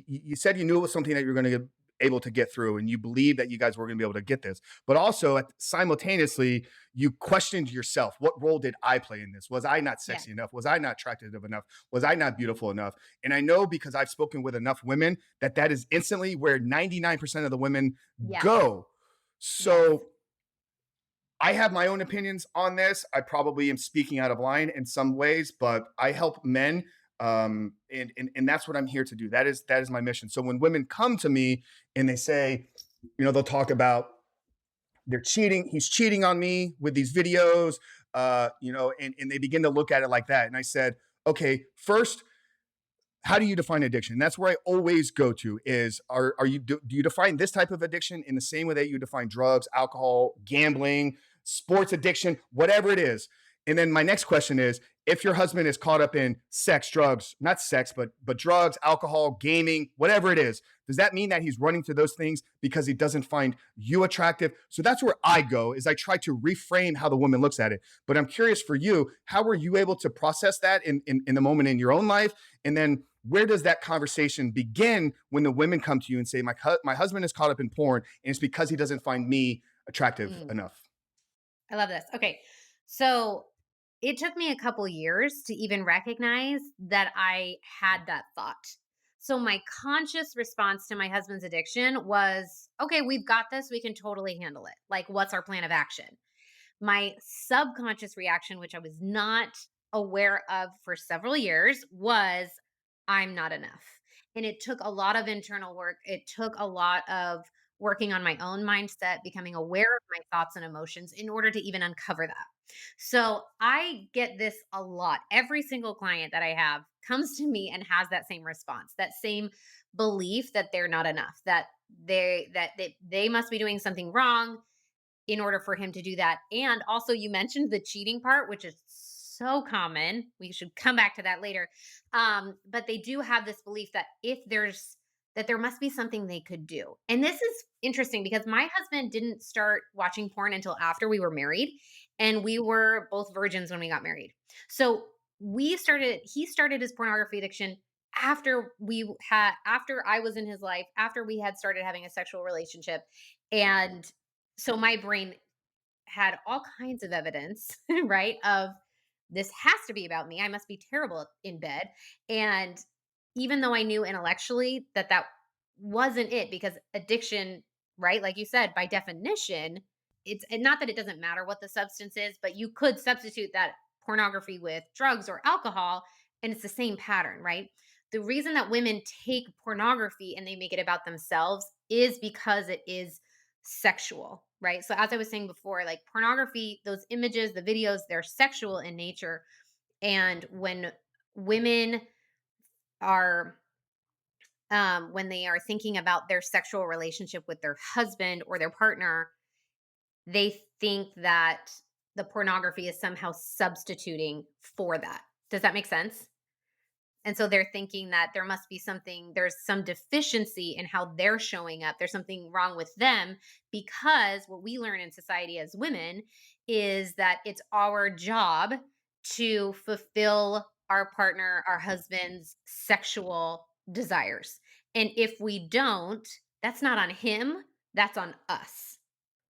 You said you knew it was something that you were going to get able to get through and you believe that you guys were going to be able to get this, but also simultaneously you questioned yourself. What role did I play in this? Was I not Yeah. sexy enough? Was I not attractive enough? Was I not beautiful enough? And I know, because I've spoken with enough women, that that is instantly where 99% of the women Yes. go. Yes. So I have my own opinions on this. I probably am speaking out of line in some ways, but I help men, and that's what I'm here to do. That is my mission. So when women come to me and they say, they'll talk about they're cheating, he's cheating on me with these videos, and they begin to look at it like that. And I said, okay, first, how do you define addiction? And that's where I always go to is, are you do you define this type of addiction in the same way that you define drugs, alcohol, gambling, sports addiction, whatever it is? And then my next question is, if your husband is caught up in sex, drugs, not sex, but drugs, alcohol, gaming, whatever it is, does that mean that he's running to those things because he doesn't find you attractive? So that's where I go, is I try to reframe how the woman looks at it. But I'm curious for you, how were you able to process that in the moment in your own life? And then where does that conversation begin when the women come to you and say, my husband is caught up in porn and it's because he doesn't find me attractive Mm, enough? I love this. Okay. So it took me a couple years to even recognize that I had that thought. So my conscious response to my husband's addiction was, okay, we've got this. We can totally handle it. Like, what's our plan of action? My subconscious reaction, which I was not aware of for several years, was I'm not enough. And it took a lot of internal work. It took a lot of working on my own mindset, becoming aware of my thoughts and emotions in order to even uncover that. So I get this a lot. Every single client that I have comes to me and has that same response, that same belief that they're not enough, that they must be doing something wrong in order for him to do that. And also, you mentioned the cheating part, which is so common. We should come back to that later. But they do have this belief that that there must be something they could do. And this is interesting because my husband didn't start watching porn until after we were married, and we were both virgins when we got married. So he started his pornography addiction after I was in his life, after we had started having a sexual relationship. And so my brain had all kinds of evidence, right? Of this has to be about me. I must be terrible in bed. And even though I knew intellectually that that wasn't it, because addiction, right? Like you said, by definition, it's and not that it doesn't matter what the substance is, but you could substitute that pornography with drugs or alcohol, and it's the same pattern, right? The reason that women take pornography and they make it about themselves is because it is sexual, right? So as I was saying before, like pornography, those images, the videos, they're sexual in nature. And women are when they are thinking about their sexual relationship with their husband or their partner, they think that the pornography is somehow substituting for that. Does that make sense? And so they're thinking that there's some deficiency in how they're showing up. There's something wrong with them because what we learn in society as women is that it's our job to fulfill our partner, our husband's sexual desires. And if we don't, that's not on him, that's on us.